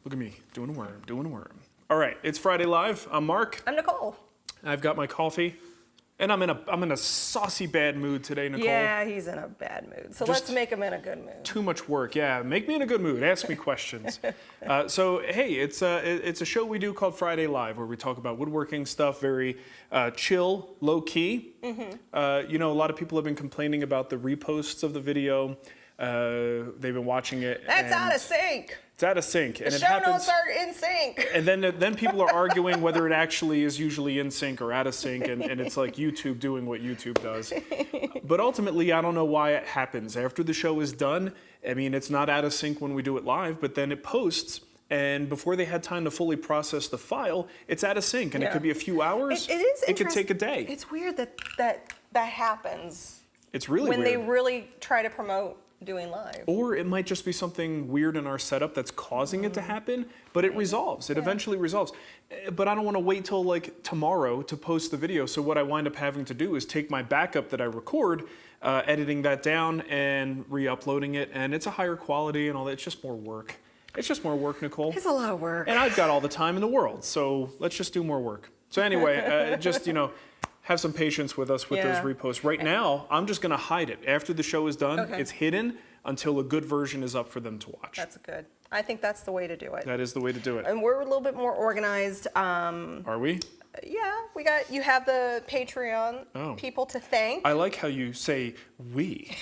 Look at me, doing a worm, doing a worm. All right, it's Friday Live. I'm Mark. I'm Nicole. I've got my coffee, and I'm in a saucy bad mood today, Nicole. Yeah, he's in a bad mood. So let's make him in a good mood. Too much work, yeah. Make me in a good mood. Ask me questions. So hey, it's a show we do called Friday Live, where we talk about woodworking stuff, very chill, low key. Mm-hmm. You know, a lot of people have been complaining about the reposts of the video. They've been watching it. That's out of sync. It's out of sync, and the it show happens. notes are in sync. And then people are arguing whether it actually is usually in sync or out of sync, and it's like YouTube doing what YouTube does. But ultimately, I don't know why it happens. After the show is done, I mean, it's not out of sync when we do it live, but then it posts, and before they had time to fully process the file, it's out of sync, and it could be a few hours. It is. It could take a day. It's weird that happens. It's really when weird. they really try to promote doing live. Or it might just be something weird in our setup that's causing it to happen, but it resolves. It eventually resolves. But I don't want to wait till like tomorrow to post the video. So what I wind up having to do is take my backup that I record, editing that down and re-uploading it. And it's a higher quality and all that. It's just more work. It's just more work, Nicole. It's a lot of work. And I've got all the time in the world. So let's just do more work. So anyway, just, you know, have some patience with us with those reposts. Right now, I'm just going to hide it. After the show is done, it's hidden until a good version is up for them to watch. That's good. I think that's the way to do it. That is the way to do it. And we're a little bit more organized. Are we? Yeah, you have the Patreon people to thank. I like how you say we.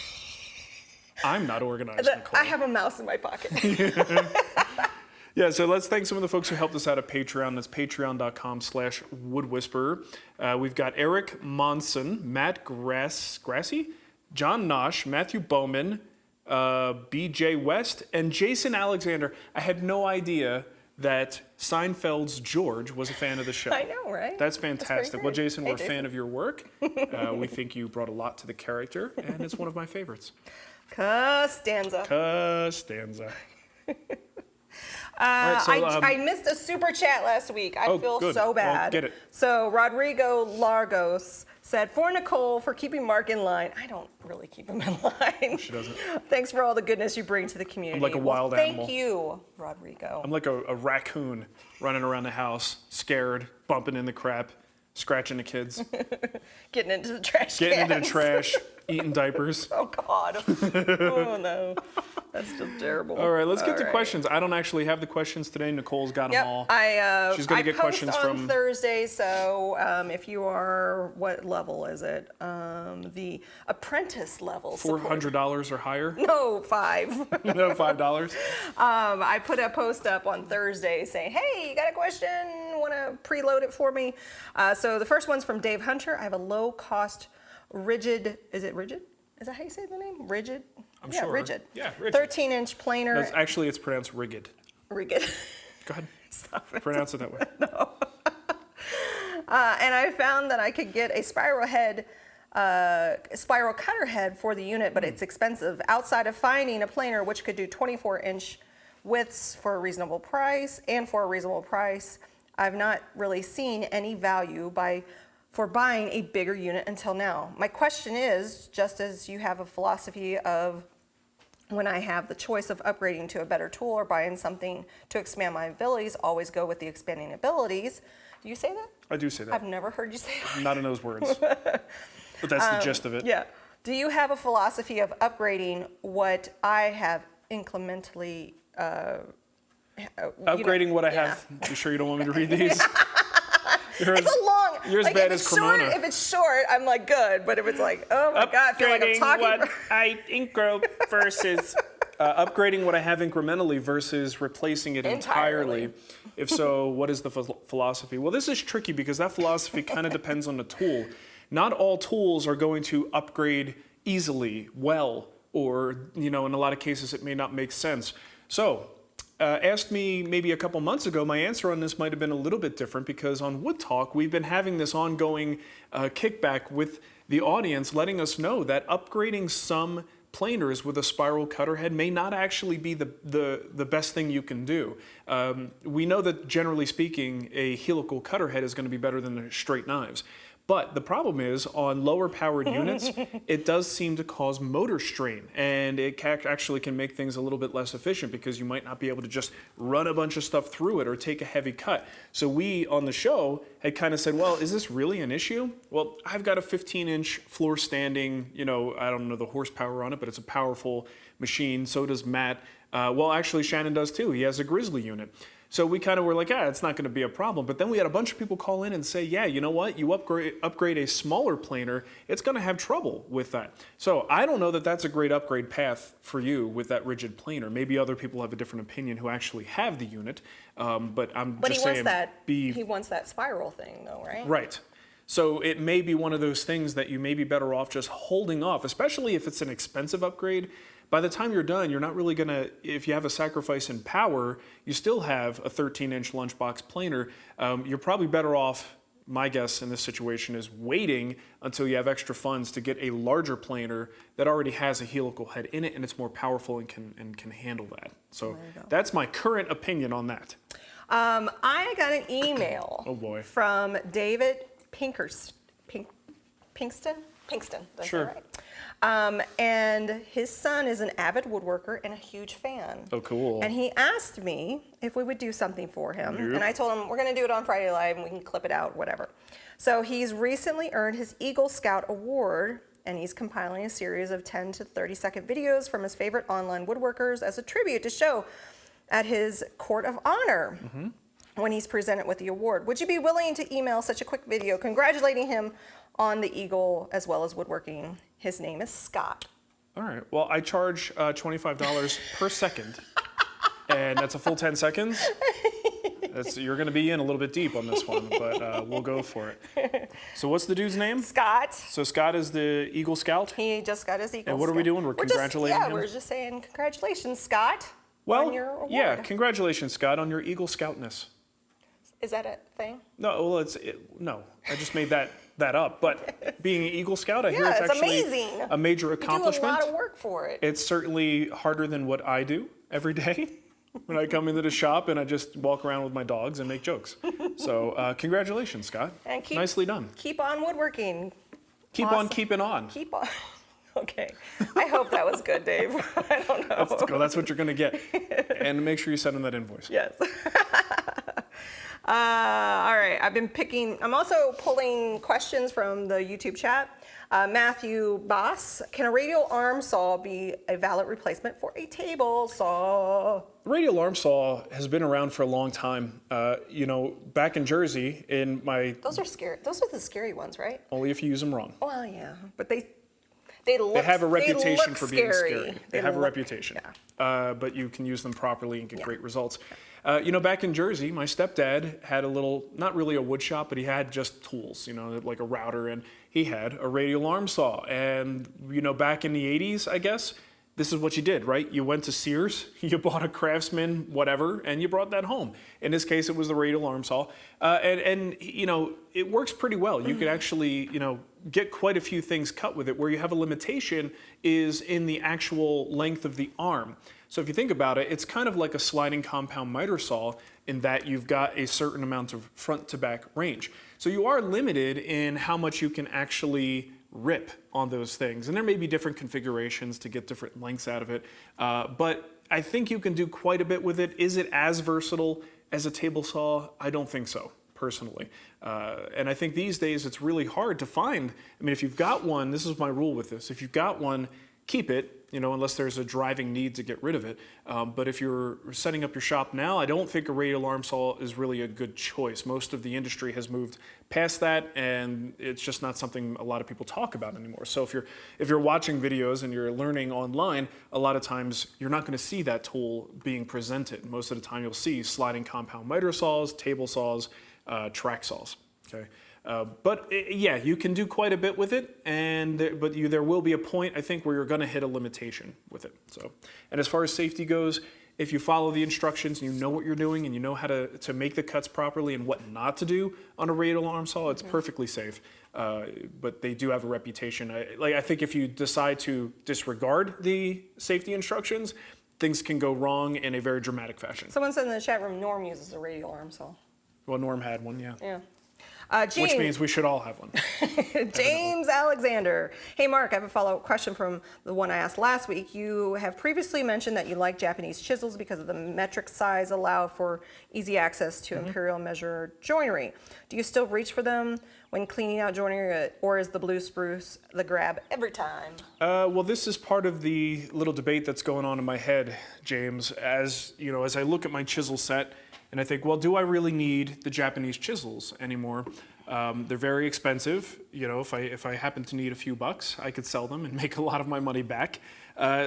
I'm not organized, Nicole. I have a mouse in my pocket. Yeah, so let's thank some of the folks who helped us out at Patreon. That's patreon.com/woodwhisperer. We've got Eric Monson, Matt Grassi, John Nosh, Matthew Bowman, BJ West, and Jason Alexander. I had no idea that Seinfeld's George was a fan of the show. I know, right? That's fantastic. Well, Jason, we're a Jason. fan of your work. We think you brought a lot to the character, and it's one of my favorites. Costanza. Right, so, I missed a super chat last week. I feel good. so bad. Well, get it. So Rodrigo Largos said, for Nicole, for keeping Mark in line. I don't really keep him in line. She doesn't. Thanks for all the goodness you bring to the community. I'm like a wild animal. Thank you, Rodrigo. I'm like a raccoon running around the house, scared, bumping in the crap, scratching the kids. Getting into the trash Getting into the cans. trash, eating diapers. Oh, God. Oh, no. That's just terrible. All right, let's get to questions. I don't actually have the questions today. Nicole's got them all. She's going to get questions post from on Thursday, so if you are, what level is it? The apprentice level. $400 or higher? No, $5. No, $5. I put a post up on Thursday saying, hey, you got a question? Want to preload it for me? So the first one's from Dave Hunter. I have a low-cost rigid, is it rigid? Is that how you say the name? Rigid? I'm sure. Rigid. Yeah, rigid. 13-inch planer. Actually, it's pronounced rigid. Rigid. Go ahead. Stop it. Pronounce it that way. No. And I found that I could get a spiral cutter head for the unit, but it's expensive. Outside of finding a planer which could do 24-inch widths for a reasonable price, I've not really seen any value for buying a bigger unit until now. My question is, just as you have a philosophy of when I have the choice of upgrading to a better tool or buying something to expand my abilities, always go with the expanding abilities. Do you say that? I do say that. I've never heard you say that. Not in those words. But that's the gist of it. Yeah. Do you have a philosophy of upgrading what I have incrementally Upgrading what I have. You sure you don't want me to read these? It's a long. You're as bad as Cremona. If it's short, I'm like good. But if it's like, oh my God, I feel like I'm talking. What I incro versus upgrading what I have incrementally versus replacing it entirely. If so, what is the philosophy? Well, this is tricky because that philosophy kind of depends on the tool. Not all tools are going to upgrade easily, well, or in a lot of cases it may not make sense. So. Asked me maybe a couple months ago, my answer on this might have been a little bit different because on Wood Talk, we've been having this ongoing kickback with the audience letting us know that upgrading some planers with a spiral cutter head may not actually be the best thing you can do. We know that generally speaking, a helical cutter head is going to be better than the straight knives. But the problem is, on lower powered units, it does seem to cause motor strain, and it actually can make things a little bit less efficient because you might not be able to just run a bunch of stuff through it or take a heavy cut. So we, on the show, had kind of said, well, is this really an issue? Well, I've got a 15-inch floor standing, I don't know the horsepower on it, but it's a powerful machine. So does Matt. Well, actually, Shannon does too. He has a Grizzly unit. So we kind of were like, it's not going to be a problem. But then we had a bunch of people call in and say, yeah, you know what? You upgrade a smaller planer, it's going to have trouble with that. So I don't know that that's a great upgrade path for you with that rigid planer. Maybe other people have a different opinion who actually have the unit. But I'm just saying, he wants that spiral thing, though, right? Right. So it may be one of those things that you may be better off just holding off, especially if it's an expensive upgrade. By the time you're done, you're not really gonna, if you have a sacrifice in power, you still have a 13-inch lunchbox planer. You're probably better off, my guess in this situation is waiting until you have extra funds to get a larger planer that already has a helical head in it and it's more powerful and can handle that. So that's my current opinion on that. I got an email from David Pinkston. That's sure. Right. And his son is an avid woodworker and a huge fan. Oh, cool. And he asked me if we would do something for him. Yep. And I told him, we're going to do it on Friday Live and we can clip it out, whatever. So he's recently earned his Eagle Scout Award, and he's compiling a series of 10 to 30-second videos from his favorite online woodworkers as a tribute to show at his Court of Honor when he's presented with the award. Would you be willing to email such a quick video congratulating him on the Eagle as well as woodworking? His name is Scott. All right. Well, I charge $25 per second, and that's a full 10 seconds. You're going to be in a little bit deep on this one, but we'll go for it. So what's the dude's name? Scott. So Scott is the Eagle Scout? He just got his Eagle Scout. And what are we doing? We're congratulating him? Yeah, we're just saying congratulations, Scott, on your award. Yeah, congratulations, Scott, on your Eagle Scoutness. Is that a thing? No, well, no. I just made that up. But being an Eagle Scout, I hear it's actually amazing. A major accomplishment. You do a lot of work for it. It's certainly harder than what I do every day when I come into the shop and I just walk around with my dogs and make jokes. So congratulations, Scott. And nicely done. Keep on woodworking. Keep on keeping on. Keep on. Okay. I hope that was good, Dave. I don't know. That's what you're going to get. And make sure you send him that invoice. Yes. All right, I'm also pulling questions from the YouTube chat. Matthew Boss, can a radial arm saw be a valid replacement for a table saw? The radial arm saw has been around for a long time. Back in Jersey, Those are scary. Those are the scary ones, right? Only if you use them wrong. Well, yeah, but they have a reputation for being scary. They have a reputation. Yeah. But you can use them properly and get great results. Back in Jersey, my stepdad had not really a wood shop, but he had just tools, like a router, and he had a radial arm saw. And, back in the 80s, I guess, this is what you did, right? You went to Sears, you bought a Craftsman, whatever, and you brought that home. In this case, it was the radial arm saw. And it works pretty well. You could actually, get quite a few things cut with it. Where you have a limitation is in the actual length of the arm. So if you think about it, it's kind of like a sliding compound miter saw in that you've got a certain amount of front to back range. So you are limited in how much you can actually rip on those things. And there may be different configurations to get different lengths out of it. But I think you can do quite a bit with it. Is it as versatile as a table saw? I don't think so, personally. And I think these days it's really hard to find. I mean, if you've got one, this is my rule with this. If you've got one, keep it, unless there's a driving need to get rid of it. But if you're setting up your shop now, I don't think a radial arm saw is really a good choice. Most of the industry has moved past that, and it's just not something a lot of people talk about anymore. So if you're watching videos and you're learning online, a lot of times you're not going to see that tool being presented. Most of the time you'll see sliding compound miter saws, table saws, track saws. Okay. You can do quite a bit with it, but there will be a point, I think, where you're going to hit a limitation with it. So, and as far as safety goes, if you follow the instructions and you know what you're doing and you know how to make the cuts properly and what not to do on a radial arm saw, it's perfectly safe. But they do have a reputation. I think if you decide to disregard the safety instructions, things can go wrong in a very dramatic fashion. Someone said in the chat room, Norm uses a radial arm saw. Well, Norm had one, yeah. Yeah. James, Which means we should all have one. James Alexander. Hey, Mark, I have a follow-up question from the one I asked last week. You have previously mentioned that you like Japanese chisels because of the metric size allowed for easy access to imperial measure joinery. Do you still reach for them when cleaning out joinery, or is the Blue Spruce the grab every time? Well, this is part of the little debate that's going on in my head, James. As you know, as I look at my chisel set, and I think, well, do I really need the Japanese chisels anymore? They're very expensive. You know, if I happen to need a few bucks, I could sell them and make a lot of my money back.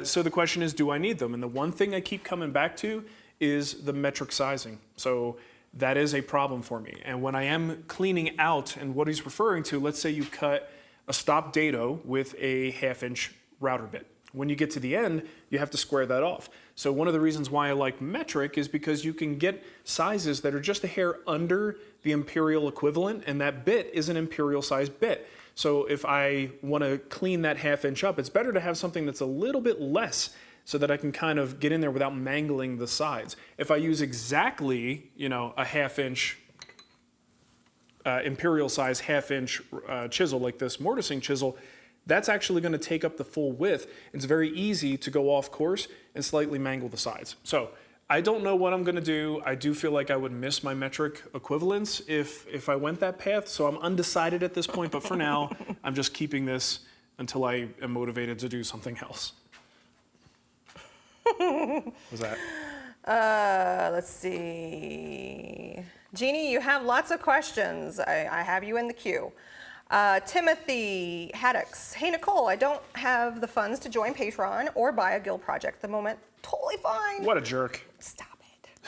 So the question is, do I need them? And the one thing I keep coming back to is the metric sizing. So that is a problem for me. And when I am cleaning out, and what he's referring to, let's say you cut a stop dado with a 1/2 inch router bit. When you get to the end, you have to square that off. So one of the reasons why I like metric is because you can get sizes that are just a hair under the imperial equivalent, and that bit is an imperial size bit. So if I want to clean that 1/2 inch up, it's better to have something that's a little bit less so that I can kind of get in there without mangling the sides. If I use exactly, you know, a 1/2 inch imperial size 1/2 inch chisel like this Mortising chisel, that's actually going to take up the full width. It's very easy to go off course and slightly mangle the sides. So I don't know what I'm going to do. I do feel like I would miss my metric equivalents if I went that path. So I'm undecided at this point, but for now, I'm just keeping this until I am motivated to do something else. What's that? Let's see. Jeannie, you have lots of questions. I have you in the queue. Timothy Haddocks. Hey, Nicole, I don't have the funds to join Patreon or buy a guild project at the moment. Totally fine. What a jerk. Stop it.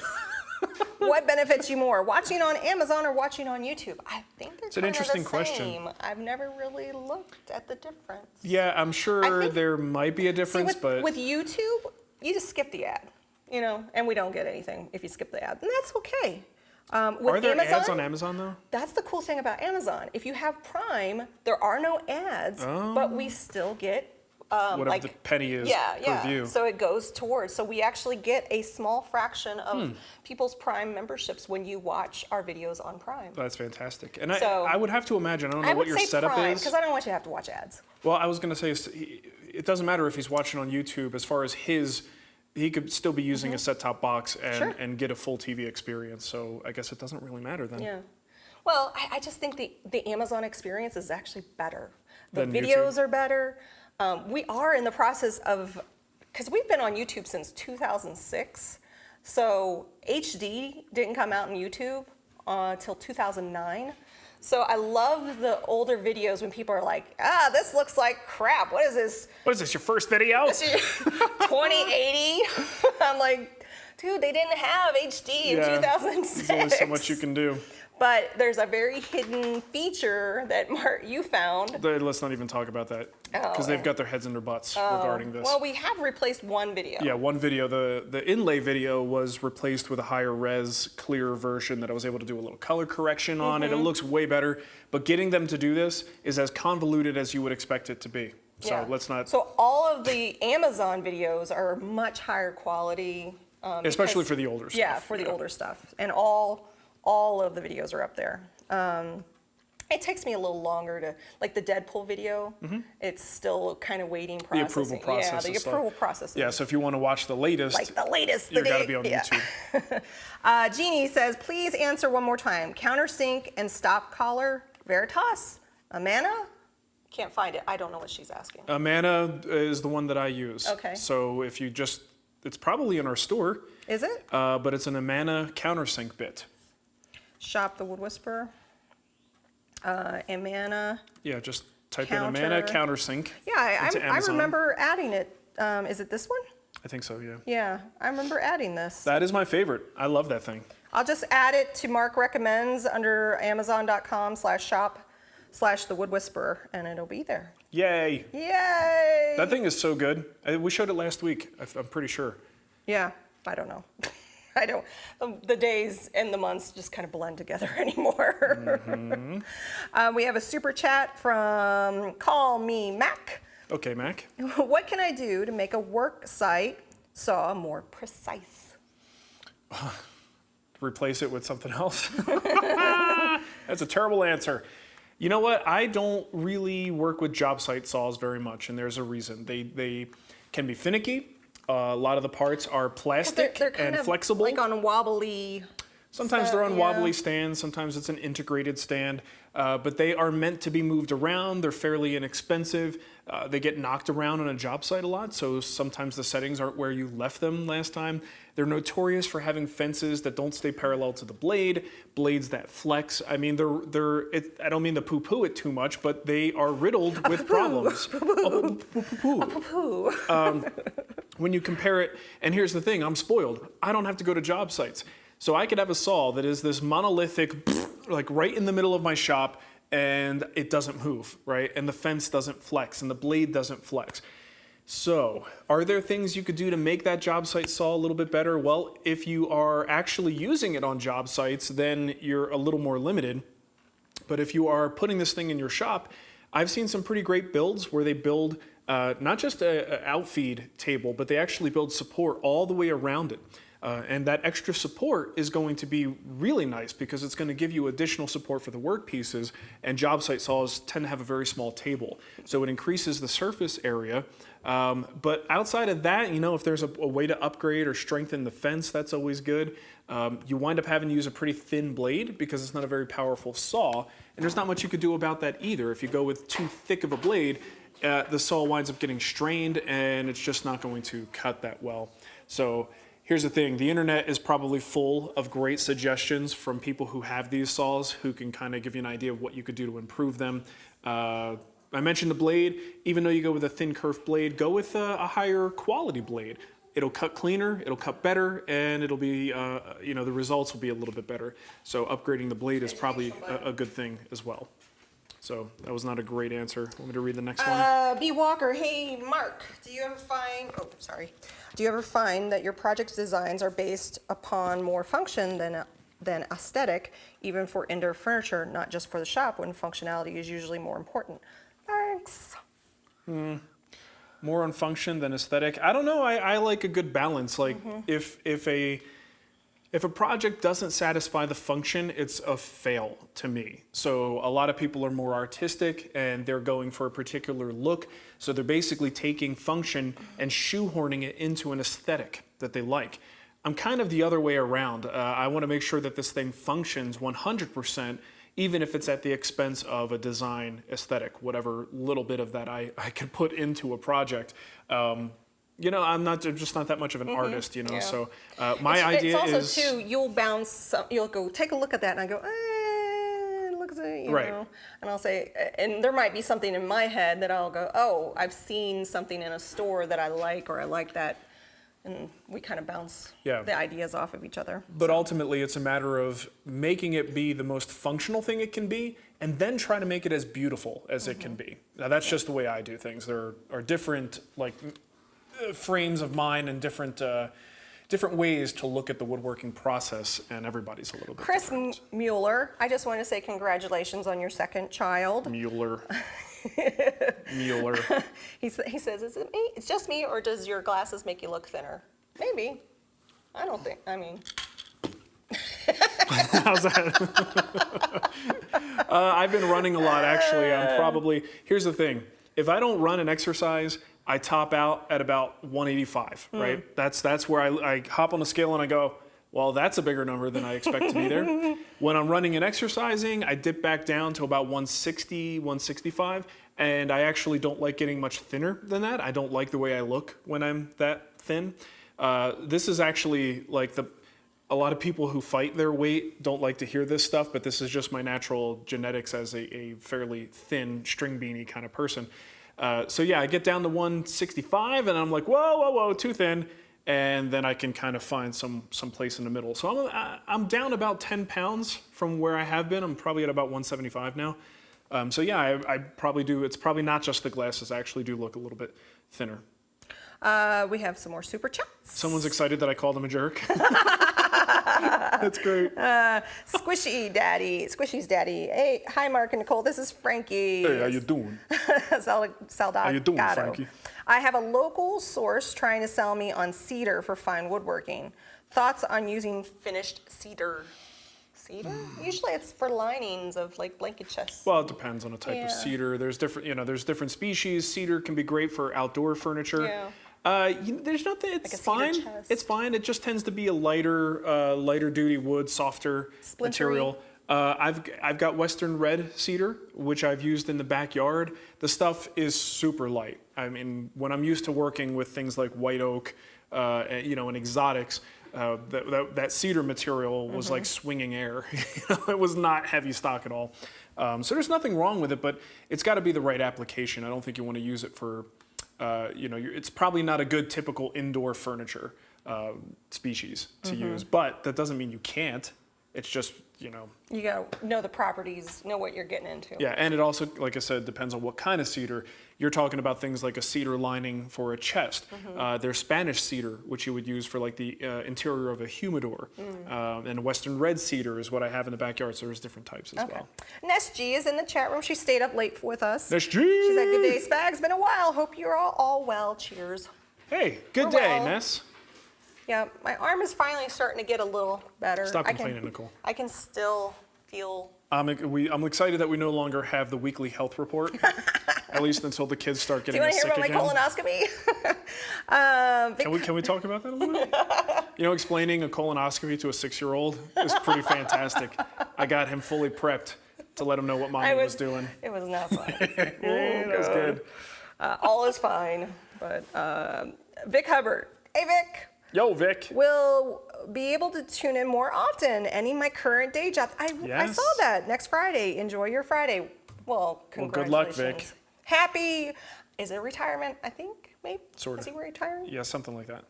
What benefits you more, watching on Amazon or watching on YouTube? I think they're It's an interesting the question. same. I've never really looked at the difference. Yeah, I'm sure think- there might be a difference, but with YouTube, you just skip the ad, you know, and we don't get anything if you skip the ad, and that's okay. With are there Amazon, ads on Amazon though? That's the cool thing about Amazon. If you have Prime, there are no ads, but we still get Whatever the penny is per view. So it goes towards. So we actually get a small fraction of people's Prime memberships when you watch our videos on Prime. That's fantastic. And So- I would have to imagine, I don't know I what would your say setup Prime is. because I don't want you to have to watch ads. Well, I was going to say, it doesn't matter if he's watching on YouTube. As far as he could still be using a set-top box and get a full TV experience. So I guess it doesn't really matter then. Yeah. Well, I just think the Amazon experience is actually better. The Than videos YouTube? are better. We are in the process of, because we've been on YouTube since 2006. So HD didn't come out on YouTube until 2009. So I love the older videos when people are like, this looks like crap. What is this? What is this, your first video? 2080? I'm like, dude, they didn't have HD in 2006. There's only so much you can do. But there's a very hidden feature that Mark, you found. Let's not even talk about that because they've got their heads in their butts regarding this. Well, we have replaced one video. Yeah, one video, the inlay video was replaced with a higher res, clearer version that I was able to do a little color correction on it. It looks way better, but getting them to do this is as convoluted as you would expect it to be. So let's not... So all of the Amazon videos are much higher quality. Especially for the older stuff. Yeah, for the older stuff. And all of the videos are up there. It takes me a little longer to, like the Deadpool video, it's still kind of waiting processing. The approval process. Yeah, the and stuff. approval process. Yeah, so if you want to watch the latest, Like the latest. you got to be on YouTube. Jeannie says, please answer one more time. Countersink and stop collar, Veritas, Amana? Can't find it. I don't know what she's asking. Amana is the one that I use. Okay. So if you just, it's probably in our store. Is it? But it's an Amana countersink bit. Shop the Wood Whisperer. Amana. Yeah, just type in Amana countersink. Yeah, into I Amazon. remember adding it. Is it this one? I think so, yeah. Yeah, I remember adding this. That is my favorite. I love that thing. I'll just add it to Mark Recommends under amazon.com/shop/the Wood Whisperer, and it'll be there. Yay. Yay! That thing is so good. We showed it last week, I'm pretty sure. Yeah, I don't know. I don't. The days and the months just kind of blend together anymore. We have a super chat from Call Me Mac. Okay, Mac. What can I do to make a work site saw more precise? Replace it with something else. That's a terrible answer. You know what? I don't really work with job site saws very much, and there's a reason. They can be finicky. A lot of the parts are plastic They're kind and of flexible. like on wobbly. Sometimes they're on yeah. wobbly stands, sometimes it's an integrated stand, but they are meant to be moved around. They're fairly inexpensive. They get knocked around on a job site a lot, so sometimes the settings aren't where you left them last time. They're notorious for having fences that don't stay parallel to the blade, blades that flex. I mean, I don't mean to poo-poo it too much, but they are riddled with problems. When you compare it, and here's the thing, I'm spoiled. I don't have to go to job sites. So I could have a saw that is this monolithic, like right in the middle of my shop, and it doesn't move, right? And the fence doesn't flex, and the blade doesn't flex. So, are there things you could do to make that job site saw a little bit better? Well, if you are actually using it on job sites, then you're a little more limited. But if you are putting this thing in your shop, I've seen some pretty great builds where they build not just an outfeed table, but they actually build support all the way around it. And that extra support is going to be really nice because it's going to give you additional support for the work pieces, and job site saws tend to have a very small table. So it increases the surface area. But outside of that, you know, if there's a way to upgrade or strengthen the fence, that's always good. You wind up having to use a pretty thin blade because it's not a very powerful saw, and there's not much you could do about that either. If you go with too thick of a blade, the saw winds up getting strained and it's just not going to cut that well. So here's the thing, the internet is probably full of great suggestions from people who have these saws who can kind of give you an idea of what you could do to improve them. I mentioned the blade. Even though you go with a thin curved blade, go with a higher quality blade. It'll cut cleaner, it'll cut better, and it'll be, you know, the results will be a little bit better. So upgrading the blade is probably a good thing as well. So that was not a great answer. Want me to read the next one? B. Walker, hey, Mark, do you ever find that your project designs are based upon more function than aesthetic, even for indoor furniture, not just for the shop, when functionality is usually more important? Thanks. More on function than aesthetic. I don't know. I like a good balance. Like if a project doesn't satisfy the function, it's a fail to me. So a lot of people are more artistic and they're going for a particular look. So they're basically taking function and shoehorning it into an aesthetic that they like. I'm kind of the other way around. I want to make sure that this thing functions 100%, even if it's at the expense of a design aesthetic, whatever little bit of that I could put into a project. You know, I'm just not that much of an artist, you know, Yeah. so my idea is... It's also, is... too, you'll go, take a look at that, and I go, look at it, you Right. know. And I'll say, and there might be something in my head that I'll go, oh, I've seen something in a store that I like, or I like that. And we kind of bounce the ideas off of each other. But ultimately, it's a matter of making it be the most functional thing it can be, and then try to make it as beautiful as it can be. Now, that's just the way I do things. There are different, like, frames of mind and different ways to look at the woodworking process, and everybo's a little bit Chris different. Mueller, I just want to say congratulations on your second child. Mueller. He says, is it me? It's just me, or does your glasses make you look thinner? Maybe. I don't think, I mean. How's that? I've been running a lot, actually. Here's the thing. If I don't run and exercise, I top out at about 185, right? That's where I hop on the scale and I go, well, that's a bigger number than I expect to be there. When I'm running and exercising, I dip back down to about 160, 165, and I actually don't like getting much thinner than that. I don't like the way I look when I'm that thin. This is actually like a lot of people who fight their weight don't like to hear this stuff, but this is just my natural genetics as a fairly thin string beanie kind of person. So yeah, I get down to 165 and I'm like, whoa, too thin. And then I can kind of find some place in the middle. So I'm down about 10 pounds from where I have been. I'm probably at about 175 now. So yeah, I probably do. It's probably not just the glasses. I actually do look a little bit thinner. We have some more super chats. Someone's excited that I called him a jerk. That's great. Squishy's daddy. Hey, hi, Mark and Nicole. This is Frankie. Hey, how you doing? Saldato. How you doing, Frankie? I have a local source trying to sell me on cedar for fine woodworking. Thoughts on using finished cedar? Cedar? Usually it's for linings of like blanket chests. Well, it depends on the type of cedar. There's different, there's different species. Cedar can be great for outdoor furniture. Yeah. There's nothing. It's Like a fine. cedar chest. It's fine. It just tends to be a lighter duty wood, softer material. I've got Western red cedar, which I've used in the backyard. The stuff is super light. I mean, when I'm used to working with things like white oak, and exotics, that cedar material was like swinging air. It was not heavy stock at all. So there's nothing wrong with it, but it's got to be the right application. I don't think you want to use it for, it's probably not a good typical indoor furniture species to use, but that doesn't mean you can't. It's just, You gotta know the properties, know what you're getting into. Yeah, and it also, like I said, depends on what kind of cedar. You're talking about things like a cedar lining for a chest. There's Spanish cedar, which you would use for like the interior of a humidor. And Western red cedar is what I have in the backyard, so there's different types as well. Ness G is in the chat room. She stayed up late with us. Ness G! She said, good day, Spags. Been a while. Hope you're all well. Cheers. Hey, good We're day, well. Ness. Yeah, my arm is finally starting to get a little better. Stop complaining, Nicole. I can still feel... I'm excited that we no longer have the weekly health report, at least until the kids start Do getting you want to sick hear about again. my colonoscopy? Can we talk about that a little bit? Explaining a colonoscopy to a 6-year-old is pretty fantastic. I got him fully prepped to let him know what mommy was doing. It was not fun. That was good. All is fine, but Vic Hubbard. Hey, Vic. Yo, Vic. Will be able to tune in more often. Any of my current day jobs. I saw that next Friday. Enjoy your Friday. Well, congratulations. Good luck, Vic. Happy. Is it retirement? I think maybe. Sort of. Is he retiring? Yeah, something like that.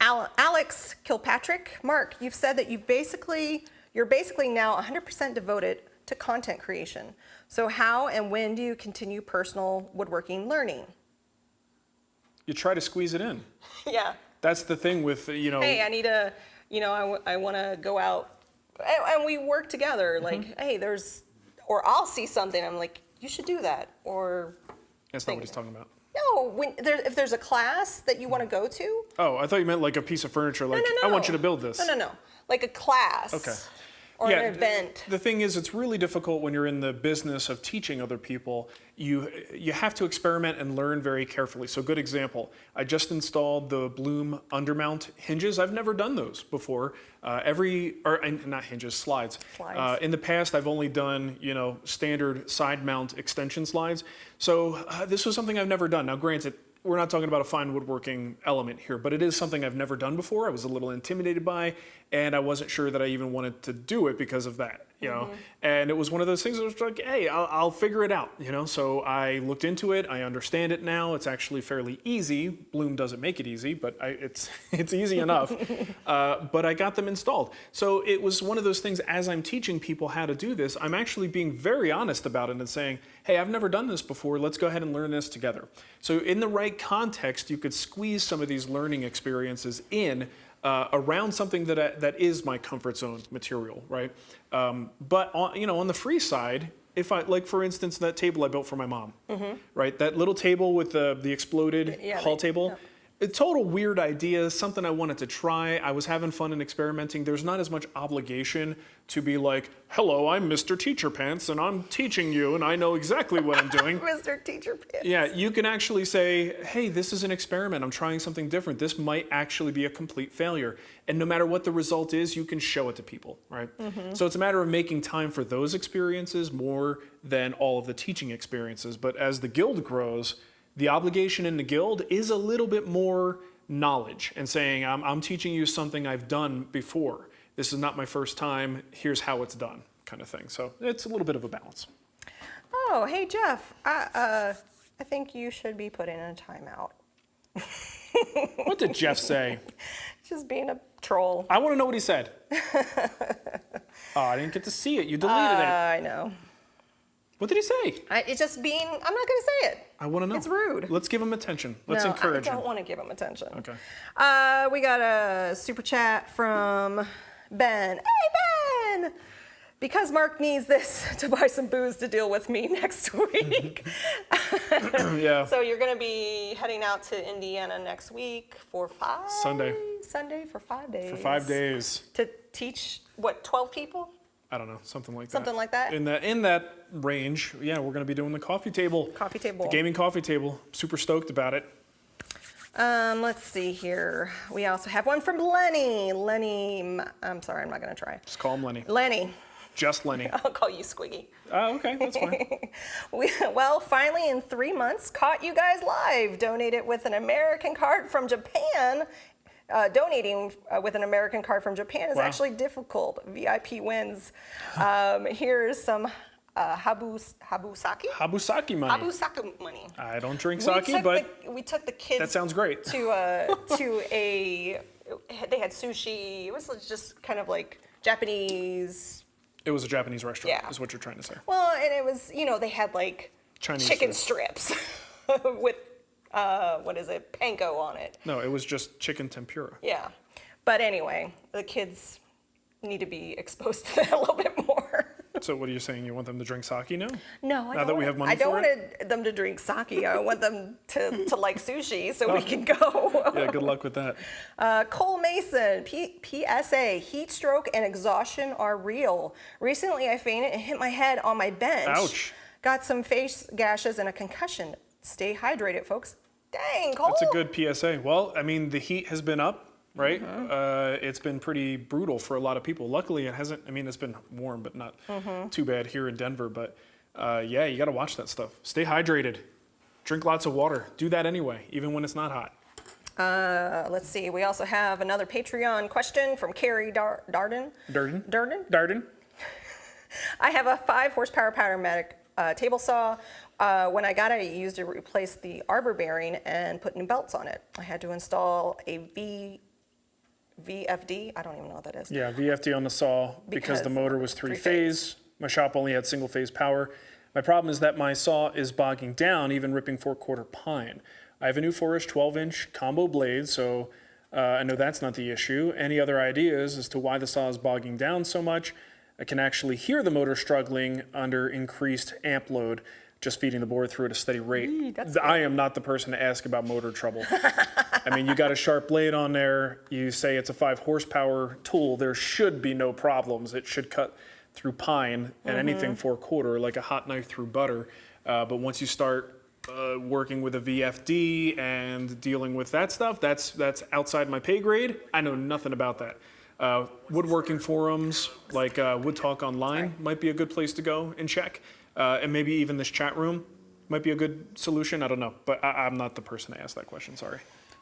Alex Kilpatrick. Mark, you've said that you're basically now 100% devoted to content creation. So how and when do you continue personal woodworking learning? You try to squeeze it in. Yeah. That's the thing with, Hey, I need to, I want to go out, and we work together. Like, hey, or I'll see something, I'm like, you should do that, or. That's not what he's talking about. No, if there's a class that you want to go to. Oh, I thought you meant like a piece of furniture, like, No. I want you to build this. No. Like a class. Okay. Or an event. The thing is, it's really difficult when you're in the business of teaching other people. You have to experiment and learn very carefully. So, good example. I just installed the Bloom undermount hinges. I've never done those before. Not hinges, slides. In the past, I've only done standard side mount extension slides. So this was something I've never done. Now, granted, we're not talking about a fine woodworking element here, but it is something I've never done before. I was a little intimidated by, and I wasn't sure that I even wanted to do it because of that, And it was one of those things that was like, hey, I'll figure it out, So I looked into it. I understand it now. It's actually fairly easy. Bloom doesn't make it easy, but it's easy enough. But I got them installed. So it was one of those things, as I'm teaching people how to do this, I'm actually being very honest about it and saying, hey, I've never done this before. Let's go ahead and learn this together. So in the right context, you could squeeze some of these learning experiences in around something that is my comfort zone material, right? But on the free side, if I, like for instance, that table I built for my mom, right? That little table with the exploded hall table. A total weird idea, something I wanted to try. I was having fun and experimenting. There's not as much obligation to be like, hello, I'm Mr. Teacher Pants, and I'm teaching you, and I know exactly what I'm doing. Mr. Teacher Pants. Yeah, you can actually say, hey, this is an experiment. I'm trying something different. This might actually be a complete failure. And no matter what the result is, you can show it to people, right? So it's a matter of making time for those experiences more than all of the teaching experiences. But as the guild grows, the obligation in the guild is a little bit more knowledge and saying, I'm teaching you something I've done before. This is not my first time. Here's how it's done, kind of thing. So it's a little bit of a balance. Oh, hey, Jeff. I think you should be put in a timeout. What did Jeff say? Just being a troll. I want to know what he said. Oh, I didn't get to see it. You deleted it. I know. What did he say? It's just being, I'm not going to say it. I want to know. It's rude. Let's give him attention. Let's encourage him. I don't want to give him attention. Okay. We got a super chat from Ben. Hey, Ben! Because Mark needs this to buy some booze to deal with me next week. Yeah. So you're going to be heading out to Indiana next week for Sunday for 5 days. For 5 days. To teach, 12 people? I don't know, something like that. Something like that? In that range, yeah, we're going to be doing the coffee table. Coffee table. The gaming coffee table. Super stoked about it. Let's see here. We also have one from Lenny. Lenny, I'm sorry, I'm not going to try. Just call him Lenny. Lenny. Just Lenny. I'll call you Squiggy. Oh, okay, that's fine. Well, finally in 3 months, caught you guys live. Donated with an American card from Japan. Donating with an American card from Japan is actually difficult. VIP wins. Here's some Habusaki? Habusaki money. Habusaki money. I don't drink sake, but we took the kids. that sounds great. To a, they had sushi. It was just kind of like Japanese. It was a Japanese restaurant, Yeah. is what you're trying to say. Well, and it was, they had like Chinese chicken food. strips with, panko on it. No, it was just chicken tempura. Yeah. But anyway, the kids need to be exposed to that a little bit more. So what are you saying? You want them to drink sake now? No, Now that we have money I don't for want them to drink sake. I want them to like sushi so we can go. Yeah, good luck with that. Cole Mason, PSA, heat stroke and exhaustion are real. Recently I fainted and hit my head on my bench. Ouch. Got some face gashes and a concussion. Stay hydrated, folks. Dang, Cole. That's a good PSA. Well, I mean, the heat has been up, right? It's been pretty brutal for a lot of people. Luckily, it hasn't, it's been warm, but not too bad here in Denver. But yeah, you got to watch that stuff. Stay hydrated. Drink lots of water. Do that anyway, even when it's not hot. Let's see. We also have another Patreon question from Carrie Darden. Darden? I have a 5 horsepower Powermatic table saw. When I got it, I used it to replace the arbor bearing and put new belts on it. I had to install a VFD. I don't even know what that is. Yeah, VFD on the saw because the motor was three-phase. My shop only had single-phase power. My problem is that my saw is bogging down, even ripping 4/4 pine. I have a new 4-inch, 12-inch combo blade, so I know that's not the issue. Any other ideas as to why the saw is bogging down so much? I can actually hear the motor struggling under increased amp load, just feeding the board through at a steady rate. I am not the person to ask about motor trouble. You got a sharp blade on there. You say it's a 5 horsepower tool. There should be no problems. It should cut through pine and anything 4/4, like a hot knife through butter. But once you start working with a VFD and dealing with that stuff, that's outside my pay grade. I know nothing about that. Woodworking forums like Wood Talk Online might be a good place to go and check. And maybe even this chat room might be a good solution. I don't know, but I'm not the person to ask that question, sorry.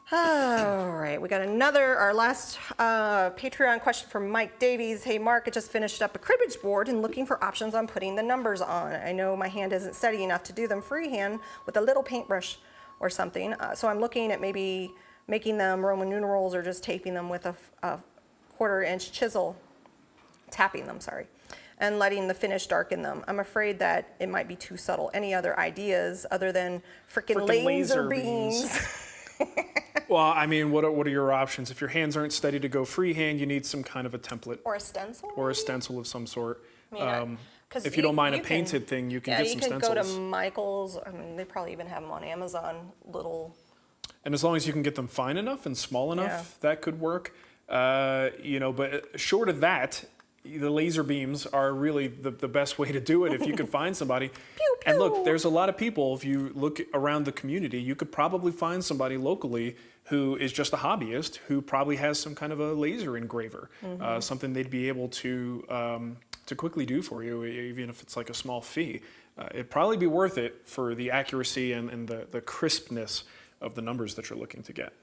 All right, we got our last Patreon question from Mike Davies. Hey, Mark, I just finished up a cribbage board and looking for options on putting the numbers on. I know my hand isn't steady enough to do them freehand with a little paintbrush or something. So I'm looking at maybe making them Roman numerals or just taping them with a 1/4-inch chisel, tapping them, and letting the finish darken them. I'm afraid that it might be too subtle. Any other ideas other than frickin' laser beams? Well, what are your options? If your hands aren't steady to go freehand, you need some kind of a template. Or a stencil? Or a stencil of some sort. If you you don't mind a can- painted thing, you can get some stencils. Yeah, you can go to Michael's. They probably even have them on Amazon, little. And as long as you can get them fine enough and small enough, that could work. But short of that, the laser beams are really the best way to do it if you could find somebody. Pew, pew. And look, there's a lot of people, if you look around the community, you could probably find somebody locally who is just a hobbyist who probably has some kind of a laser engraver, something they'd be able to quickly do for you, even if it's like a small fee. It'd probably be worth it for the accuracy and the crispness of the numbers that you're looking to get.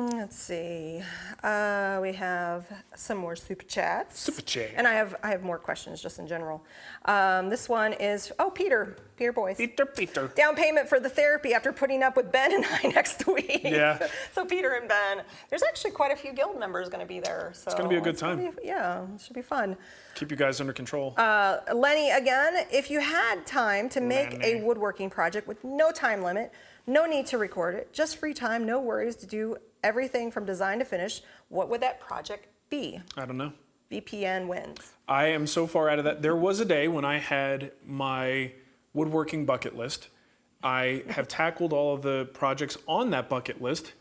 Let's see. We have some more super chats. Super chat. And I have more questions just in general. This one is Peter Boyce. Peter. Down payment for the therapy after putting up with Ben and I next week. Yeah. So Peter and Ben, there's actually quite a few guild members going to be there. So It's going to be a good time. it should be fun. Keep you guys under control. Lenny, again, if you had time to make a woodworking project with no time limit, no need to record it, just free time, no worries to do everything from design to finish, what would that project be? I don't know. VPN wins. I am so far out of that. There was a day when I had my woodworking bucket list. I have tackled all of the projects on that bucket list,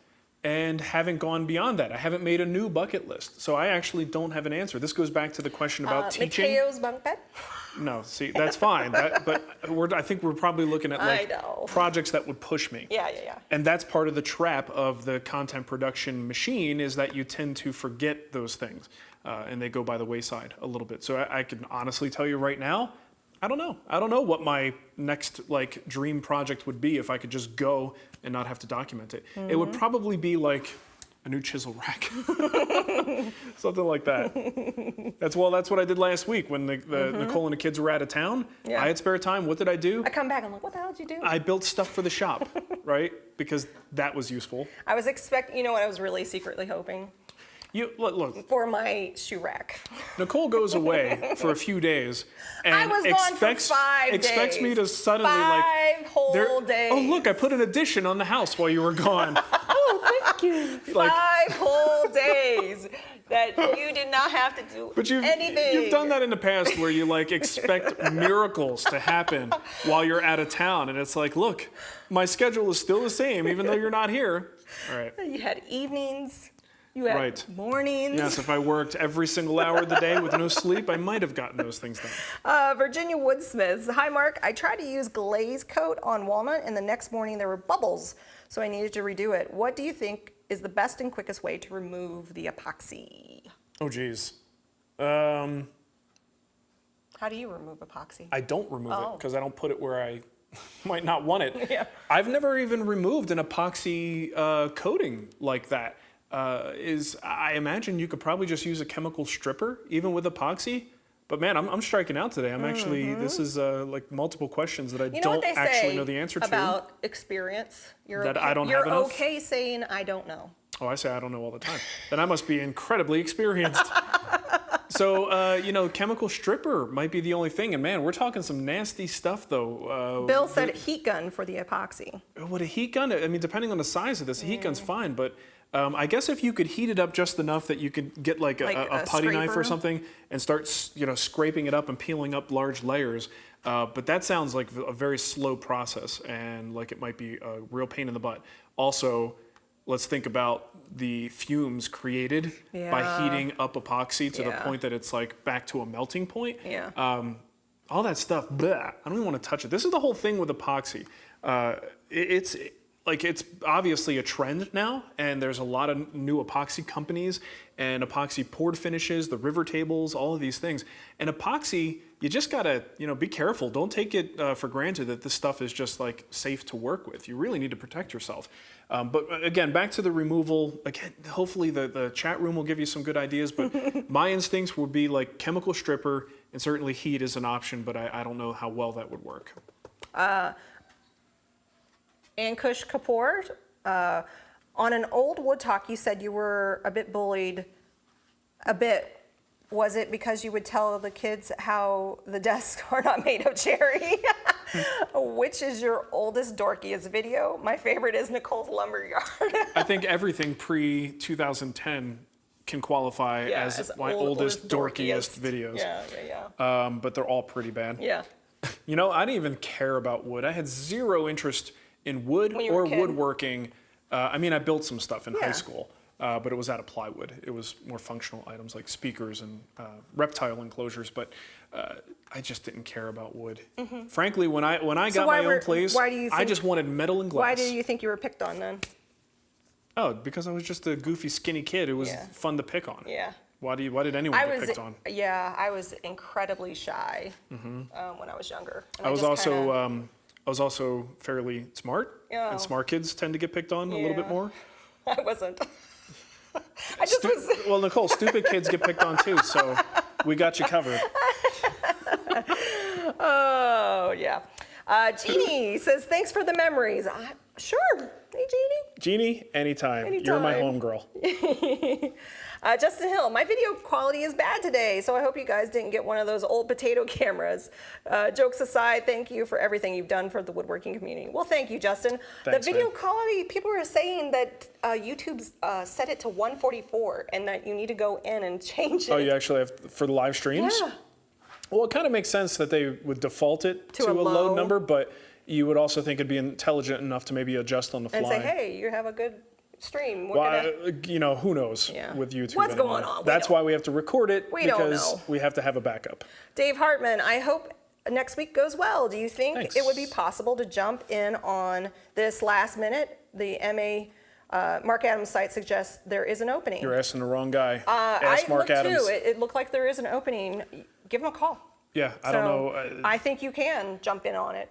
and haven't gone beyond that. I haven't made a new bucket list. So I actually don't have an answer. This goes back to the question about teaching. Mateo's bunk bed? No, see, that's fine. But I think we're probably looking at projects that would push me. Yeah. And that's part of the trap of the content production machine, is that you tend to forget those things and they go by the wayside a little bit. So I can honestly tell you right now, I don't know. I don't know what my next dream project would be if I could just go and not have to document it. It would probably be like a new chisel rack, something like that. That's what I did last week when Nicole and the kids were out of town. Yeah. I had spare time. What did I do? I come back, I'm like, what the hell did you do? I built stuff for the shop, right? Because that was useful. I was expecting, you know what I was really secretly hoping? Look. For my shoe rack. Nicole goes away for a few days and I was gone for 5 expects me to suddenly 5 whole days. Oh, look, I put an addition on the house while you were gone. Oh, thank you. 5 whole days that you did not have to do anything. You've done that in the past where you expect miracles to happen while you're out of town, and it's like, look, my schedule is still the same even though you're not here. All right. You had evenings. You had mornings. Yes, if I worked every single hour of the day with no sleep, I might have gotten those things done. Virginia Woodsmiths. Hi, Mark. I tried to use glaze coat on walnut, and the next morning there were bubbles, so I needed to redo it. What do you think is the best and quickest way to remove the epoxy? Oh, geez. How do you remove epoxy? I don't remove it because I don't put it where I might not want it. Yeah. I've never even removed an epoxy coating like that. I imagine you could probably just use a chemical stripper, even with epoxy. But man, I'm striking out today. I'm actually, this is multiple questions that I don't actually know the answer to. About experience? I don't have enough? You're okay saying I don't know. Oh, I say I don't know all the time. Then I must be incredibly experienced. So, chemical stripper might be the only thing. And man, we're talking some nasty stuff though. Bill said heat gun for the epoxy. What, a heat gun? I mean, depending on the size of this, a heat gun's fine, but I guess if you could heat it up just enough that you could get a putty knife or something and start, scraping it up and peeling up large layers. But that sounds like a very slow process and like it might be a real pain in the butt. Also, let's think about the fumes created by heating up epoxy to the point that it's back to a melting point. Yeah. All that stuff, bleh, I don't even want to touch it. This is the whole thing with epoxy. It's obviously a trend now, and there's a lot of new epoxy companies and epoxy poured finishes, the river tables, all of these things. And epoxy, you just gotta, be careful. Don't take it for granted that this stuff is just safe to work with. You really need to protect yourself. But again, back to the removal. Again, hopefully the chat room will give you some good ideas. But my instincts would be chemical stripper, and certainly heat is an option. But I don't know how well that would work. Ankush Kapoor, on an old Wood Talk, you said you were a bit bullied. A bit. Was it because you would tell the kids how the desks are not made of cherry? Which is your oldest, dorkiest video? My favorite is Nicole's Lumberyard. I think everything pre-2010 can qualify as my oldest, dorkiest videos. Yeah. But they're all pretty bad. Yeah. I didn't even care about wood. I had zero interest in wood or woodworking. I built some stuff in high school, but it was out of plywood. It was more functional items like speakers and reptile enclosures, but I just didn't care about wood. Mm-hmm. Frankly, when I got my own place, I just wanted metal and glass. Why do you think you were picked on then? Oh, because I was just a goofy, skinny kid who was fun to pick on. Yeah. Why did anyone get picked on? Yeah, I was incredibly shy when I was younger. And I was also fairly smart, and smart kids tend to get picked on a little bit more. I wasn't. Well, Nicole, stupid kids get picked on too, so we got you covered. Oh, yeah. Jeannie says, thanks for the memories. Sure. Hey, Jeannie. Jeannie, anytime. You're my homegirl. Justin Hill, my video quality is bad today, so I hope you guys didn't get one of those old potato cameras. Jokes aside, thank you for everything you've done for the woodworking community. Well, thank you, Justin. Thanks, the video quality, people are saying that YouTube's set it to 144 and that you need to go in and change it. Oh, you actually have for the live streams? Yeah. Well, it kind of makes sense that they would default it to a low number, but you would also think it'd be intelligent enough to maybe adjust on the fly. And say, hey, you have a good stream. Well, who knows with YouTube? What's anymore. going on? That's why we have to record it We don't because know. we have to have a backup. Dave Hartman, I hope next week goes well. Do you think Thanks. it would be possible to jump in on this last minute? The Marc Adams site suggests there is an opening. You're asking the wrong guy. Ask I Marc looked Adams. too. It looked like there is an opening. Give him a call. Yeah, I don't know. I think you can jump in on it.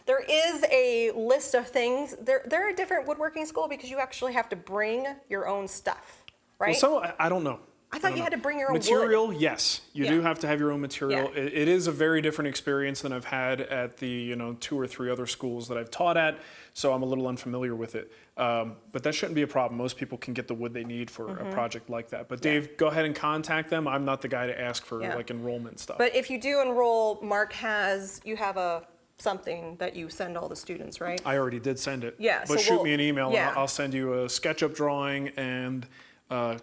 There is a list of things. They're a different woodworking school because you actually have to bring your own stuff, right? Well, I don't know. I thought you had to bring your own material. wood. Yes, you do have to have your own material. Yeah. It is a very different experience than I've had at the 2 or 3 other schools that I've taught at, so I'm a little unfamiliar with it. But that shouldn't be a problem. Most people can get the wood they need for a project like that. But Dave, go ahead and contact them. I'm not the guy to ask for like enrollment stuff. But if you do enroll, you have something that you send all the students, right? I already did send it. Yeah, But so shoot me an email yeah. and I'll send you a SketchUp drawing and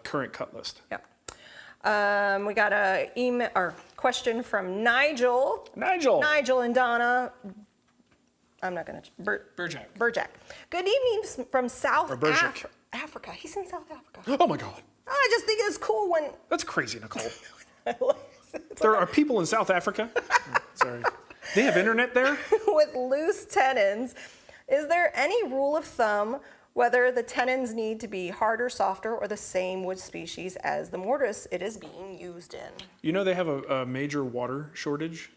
current cut list. Yep. We got a email or question from Nigel. Nigel and Donna. I'm not going to. Burjack. Good evening from South Africa. He's in South Africa. Oh my God. I just think it's cool when. That's crazy, Nicole. There are people in South Africa. Sorry. They have internet there? With loose tenons. Is there any rule of thumb whether the tenons need to be harder, softer, or the same wood species as the mortise it is being used in? They have a major water shortage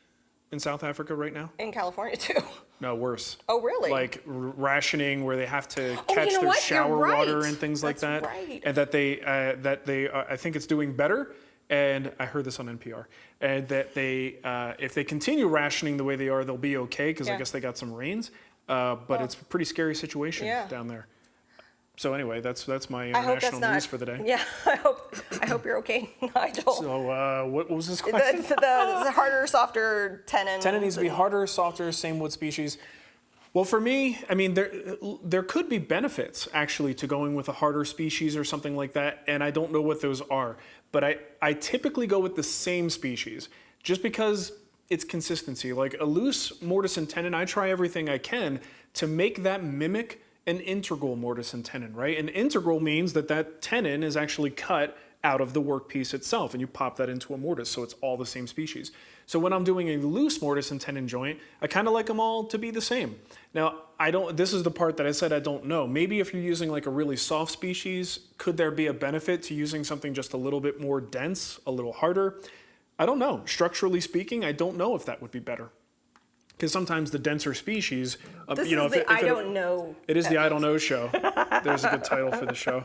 in South Africa right now? In California too. No, worse. Oh, really? Like rationing where they have to catch their shower water and things like that. Right. And that they I think it's doing better. And I heard this on NPR. And that they, if they continue rationing the way they are, they'll be okay because I guess they got some rains. But it's a pretty scary situation down there. So anyway, that's my international news for the day. Yeah, I hope you're okay, Nigel. So what was this question? The harder, softer tenon. Tenon needs to be harder, softer, same wood species. Well, for me, I mean, there could be benefits actually to going with a harder species or something like that, and I don't know what those are. But I typically go with the same species just because it's consistency. Like a loose mortise and tenon, I try everything I can to make that mimic an integral mortise and tenon, right? An integral means that tenon is actually cut out of the workpiece itself, and you pop that into a mortise, so it's all the same species. So when I'm doing a loose mortise and tenon joint, I kind of like them all to be the same. Now, this is the part that I said I don't know. Maybe if you're using like a really soft species, could there be a benefit to using something just a little bit more dense, a little harder? I don't know. Structurally speaking, I don't know if that would be better. Because sometimes the denser species, This is the I don't know. It is the I don't know show. There's a good title for the show.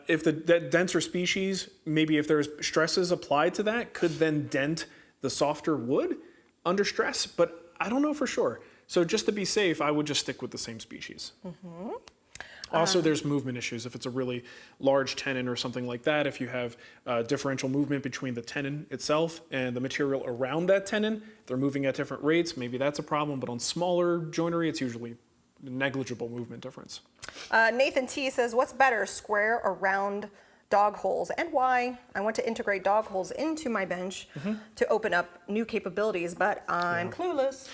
If the denser species, maybe if there's stresses applied to that, could then dent the softer wood under stress, but I don't know for sure. So just to be safe, I would just stick with the same species. Also, there's movement issues. If it's a really large tenon or something like that, if you have differential movement between the tenon itself and the material around that tenon, if they're moving at different rates, maybe that's a problem. But on smaller joinery, it's usually negligible movement difference. Nathan T says, what's better, square or round dog holes, and why? I want to integrate dog holes into my bench to open up new capabilities, but I'm clueless.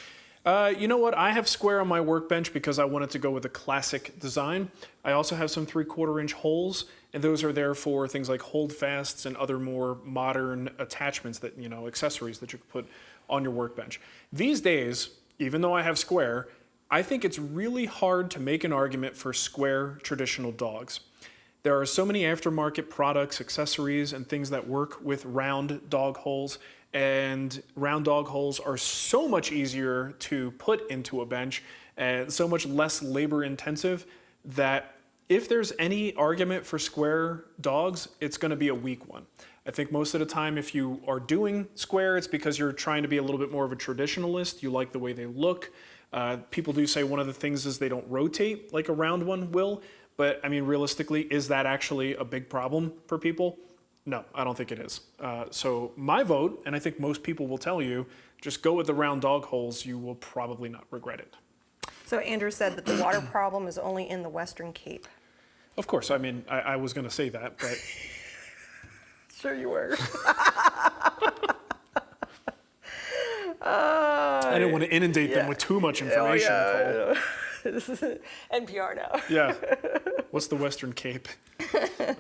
You know what? I have square on my workbench because I wanted to go with a classic design. I also have some 3/4-inch holes, and those are there for things like holdfasts and other more modern attachments that, accessories that you can put on your workbench. These days, even though I have square, I think it's really hard to make an argument for square traditional dogs. There are so many aftermarket products, accessories, and things that work with round dog holes. And round dog holes are so much easier to put into a bench and so much less labor intensive that if there's any argument for square dogs, it's going to be a weak one. I think most of the time if you are doing square, it's because you're trying to be a little bit more of a traditionalist. You like the way they look. People do say one of the things is they don't rotate like a round one will. But I mean, realistically, is that actually a big problem for people? No, I don't think it is. So my vote, and I think most people will tell you, just go with the round dog holes. You will probably not regret it. So Andrew said that the water problem is only in the Western Cape. Of course, I mean, I was going to say that, but... Sure you were. I didn't want to inundate them with too much information. This is NPR now. Yeah. What's the Western Cape? All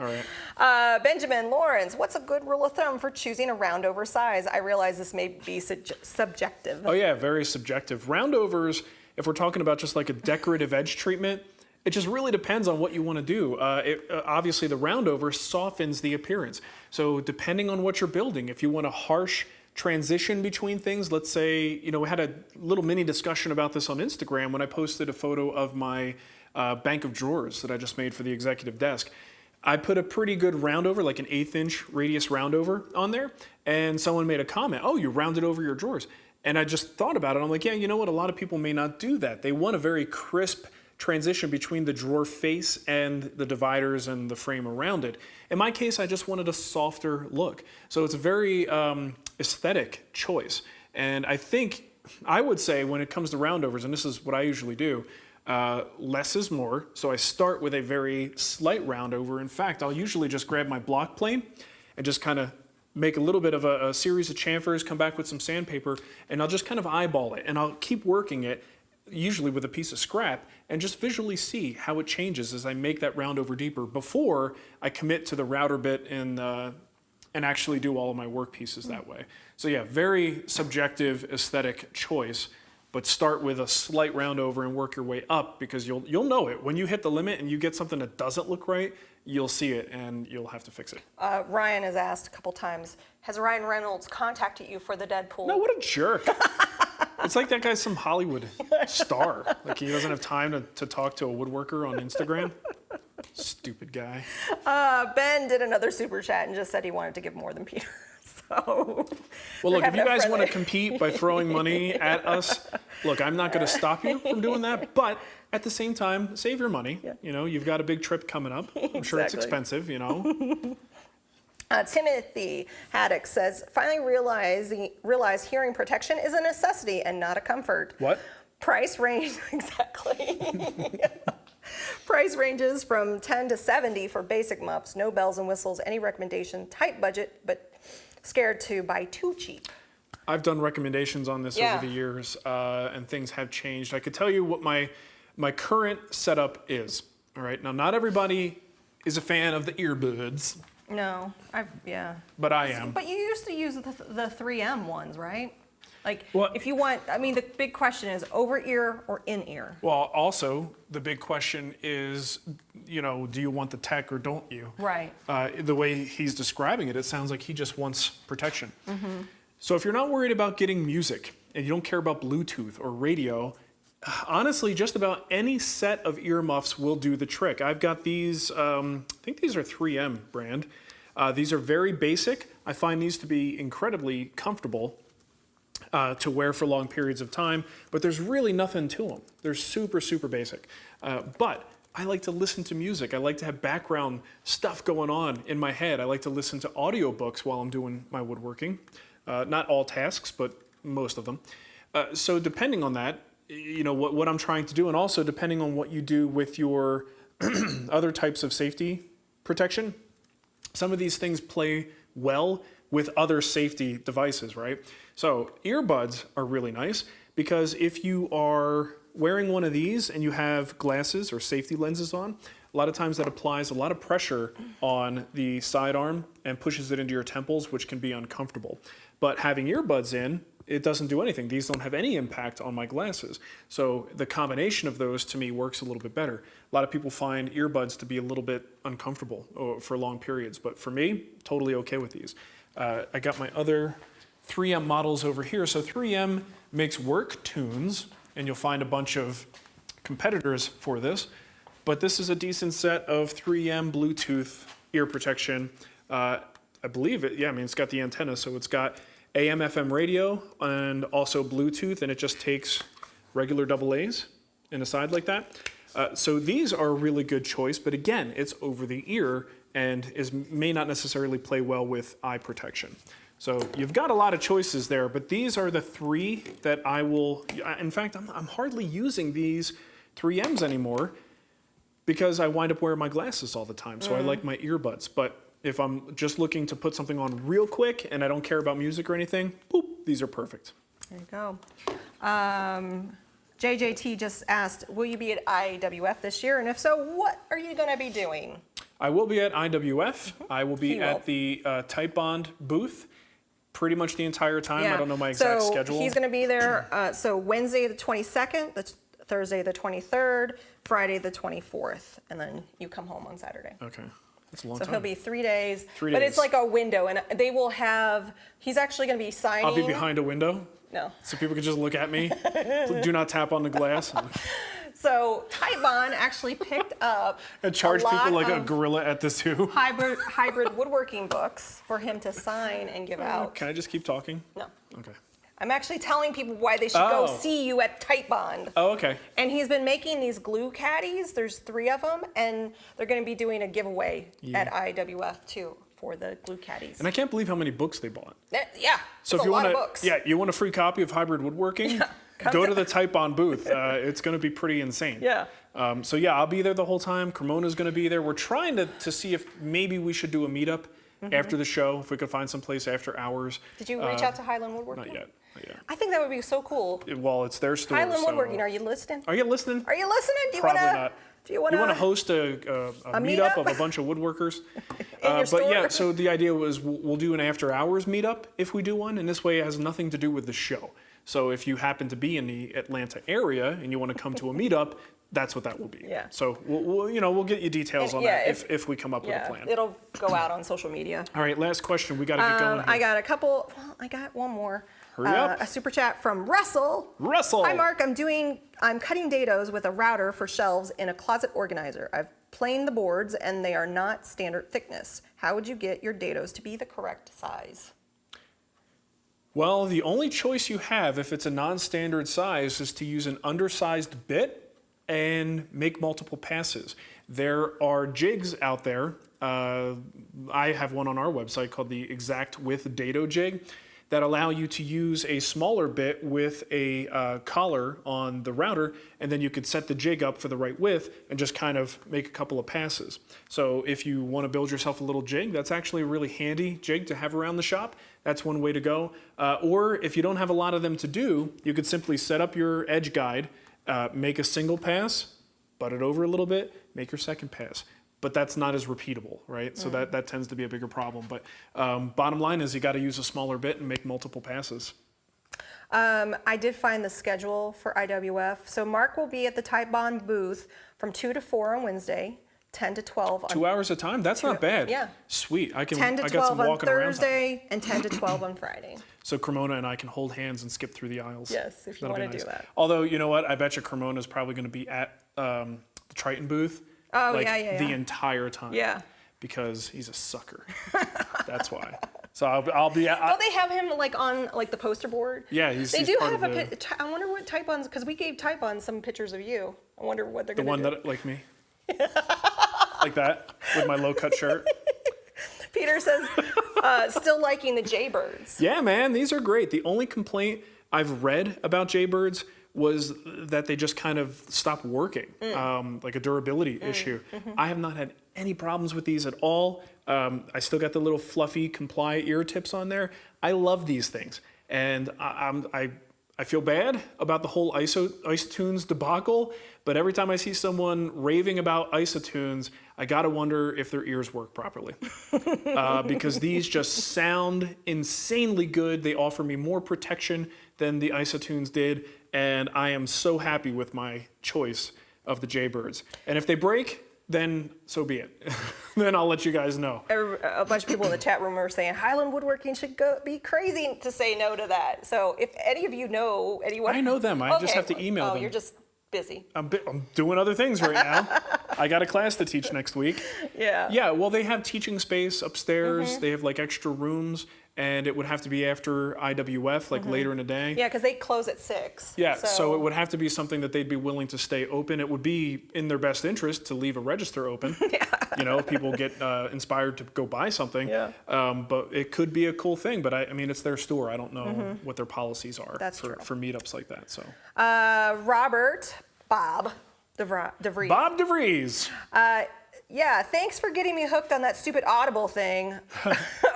right. Benjamin Lawrence, what's a good rule of thumb for choosing a roundover size? I realize this may be subjective. Oh yeah, very subjective. Roundovers, if we're talking about just like a decorative edge treatment, it just really depends on what you want to do. Obviously, the roundover softens the appearance. So depending on what you're building, if you want a harsh transition between things, let's say, we had a little mini discussion about this on Instagram when I posted a photo of my bank of drawers that I just made for the executive desk. I put a pretty good roundover, like an 1/8 inch radius roundover on there, and someone made a comment, oh, you rounded over your drawers. And I just thought about it. I'm like, yeah, you know what? A lot of people may not do that. They want a very crisp transition between the drawer face and the dividers and the frame around it. In my case, I just wanted a softer look. So it's a very aesthetic choice. And I would say when it comes to roundovers, and this is what I usually do, less is more. So I start with a very slight roundover. In fact, I'll usually just grab my block plane and just kind of make a little bit of a series of chamfers, come back with some sandpaper, and I'll just kind of eyeball it. And I'll keep working it, usually with a piece of scrap, and just visually see how it changes as I make that roundover deeper before I commit to the router bit and actually do all of my work pieces that way. So yeah, very subjective aesthetic choice. But start with a slight roundover and work your way up, because you'll know it. When you hit the limit and you get something that doesn't look right, you'll see it and you'll have to fix it. Ryan has asked a couple times, has Ryan Reynolds contacted you for the Deadpool? No, what a jerk. It's like that guy's some Hollywood star. Like he doesn't have time to talk to a woodworker on Instagram. Stupid guy. Ben did another super chat and just said he wanted to give more than Peter. So, well, look, if you guys want to compete by throwing money at us, look, I'm not going to stop you from doing that. But at the same time, save your money. Yeah. You've got a big trip coming up. I'm sure it's expensive, Timothy Haddock says, finally realize hearing protection is a necessity and not a comfort. What? Price range, exactly. Price ranges from 10 to 70 for basic muffs, no bells and whistles, any recommendation, tight budget, but scared to buy too cheap. I've done recommendations on this over the years, and things have changed. I could tell you what my current setup is. All right, now not everybody is a fan of the earbuds. No, But I am. But you used to use the 3M ones, right? Like, well, if you want, the big question is over ear or in ear? Well, also, the big question is, do you want the tech or don't you? Right. The way he's describing it, it sounds like he just wants protection. Mm-hmm. So if you're not worried about getting music and you don't care about Bluetooth or radio, honestly, just about any set of earmuffs will do the trick. I've got these, I think these are 3M brand. These are very basic. I find these to be incredibly comfortable to wear for long periods of time, but there's really nothing to them. They're super, super basic. But I like to listen to music. I like to have background stuff going on in my head. I like to listen to audiobooks while I'm doing my woodworking. Not all tasks, but most of them. So depending on that, what I'm trying to do, and also depending on what you do with your other types of safety protection, some of these things play well with other safety devices, right? So earbuds are really nice because if you are wearing one of these and you have glasses or safety lenses on, a lot of times that applies a lot of pressure on the sidearm and pushes it into your temples, which can be uncomfortable. But having earbuds in, it doesn't do anything. These don't have any impact on my glasses. So the combination of those to me works a little bit better. A lot of people find earbuds to be a little bit uncomfortable for long periods, but for me, totally okay with these. I got my other 3M models over here. So 3M makes work tunes, and you'll find a bunch of competitors for this, but this is a decent set of 3M Bluetooth ear protection. I believe it, it's got the antenna, so it's got AM, FM radio, and also Bluetooth, and it just takes regular AA's in a side like that. So these are a really good choice, but again, it's over the ear and may not necessarily play well with eye protection. So you've got a lot of choices there, but these are the three that I will, in fact, I'm hardly using these 3Ms anymore because I wind up wearing my glasses all the time, so I like my earbuds. But if I'm just looking to put something on real quick and I don't care about music or anything, boop, these are perfect. There you go. JJT just asked, will you be at IWF this year? And if so, what are you going to be doing? I will be at IWF. I will be at the Type Bond booth pretty much the entire time. I don't know my exact schedule. So he's going to be there. So Wednesday the 22nd, Thursday the 23rd, Friday the 24th, and then you come home on Saturday. Okay. That's a long time. So he'll be 3 days. 3 But days. it's like a window, and they will have, he's actually going to be signing. I'll be behind a window? No. So people can just look at me? Do not tap on the glass? So Type Bond actually picked up And charge people like a of gorilla at the zoo? hybrid woodworking books for him to sign and give out. Can I just keep talking? No. Okay. I'm actually telling people why they should go see you at Type Bond. Oh, okay. And he's been making these glue caddies. There's 3 of them, and they're going to be doing a giveaway at IWF too for the glue caddies. And I can't believe how many books they bought. Yeah, So it's if you a lot want of books. you want a free copy of Hybrid Woodworking, go to the Type Bond booth. It's going to be pretty insane. Yeah. So yeah, I'll be there the whole time. Cremona's going to be there. We're trying to see if maybe we should do a meetup after the show, if we could find some place after hours. Did you reach out to Highland Woodworking? Not yet. Not yet. I think that would be so cool. Well, it's their store. Highland so- Woodworking, are you listening? Are you listening? Are you listening? Do you Probably wanna, not. Do you want You want to to? host a meetup of a bunch of woodworkers? In your But yeah, store? so the idea was we'll do an after hours meetup if we do one, and this way it has nothing to do with the show. So if you happen to be in the Atlanta area and you want to come to a meetup, that's what that will be. Yeah. So we'll get you details on that if we come up with a Yeah, plan. it'll go out on social media. All right, last question. We got to get going here. I got a couple. Well, I got one more. Hurry up. A super chat from Russell. Russell. Hi, Mark. I'm cutting dados with a router for shelves in a closet organizer. I've planed the boards and they are not standard thickness. How would you get your dados to be the correct size? Well, the only choice you have if it's a non-standard size is to use an undersized bit and make multiple passes. There are jigs out there. I have one on our website called the Exact Width Dado Jig that allow you to use a smaller bit with a collar on the router, and then you could set the jig up for the right width and just kind of make a couple of passes. So if you want to build yourself a little jig, that's actually a really handy jig to have around the shop. That's one way to go. Or if you don't have a lot of them to do, you could simply set up your edge guide, make a single pass, butt it over a little bit, make your second pass. But that's not as repeatable, right? So that tends to be a bigger problem. But bottom line is you got to use a smaller bit and make multiple passes. I did find the schedule for IWF. So Mark will be at the Type Bond booth from 2 to 4 on Wednesday, 10 to 12 on 2 hours a time? That's not bad. Yeah. Sweet. 10 to I got 12 some on walking around time. Thursday, and 10 to 12 on Friday. So Cremona and I can hold hands and skip through the aisles. Yes, if you That'll be want to nice. do that. Although, you know what? I bet you Cremona's probably going to be at the Triton booth. Oh, like, yeah. the entire time. Yeah. Because he's a sucker. That's why. So I'll be. Don't they have him like on like the poster board? Yeah, They he's do part have of a. I wonder what Type Bonds, because we gave Type Bonds some pictures of you. I wonder what they're the going to one do. that like me. Like that with my low cut shirt. Peter says, still liking the Jaybirds. Yeah, man, these are great. The only complaint I've read about Jaybirds was that they just kind of stopped working, like a durability issue. I have not had any problems with these at all. I still got the little fluffy comply ear tips on there. I love these things. And I feel bad about the whole Isotunes debacle, but every time I see someone raving about Isotunes, I gotta wonder if their ears work properly. Because these just sound insanely good. They offer me more protection than the Isotunes did, and I am so happy with my choice of the Jaybirds. And if they break, then so be it. Then I'll let you guys know. A bunch of people in the chat room are saying Highland Woodworking should be crazy to say no to that. So if any of you know anyone. I know them. I just have to email them. You're just busy. I'm doing other things right now. I got a class to teach next week. Yeah. Yeah, well, they have teaching space upstairs. They have like extra rooms, and it would have to be after IWF, like later in the day. Yeah, because they close at 6. Yeah, so it would have to be something that they'd be willing to stay open. It would be in their best interest to leave a register open. You know, if people get inspired to go buy something. Yeah. But it could be a cool thing. But I mean, it's their store. I don't know what their policies are for meetups like that. So. Bob DeVries. Bob DeVries. Yeah, thanks for getting me hooked on that stupid Audible thing.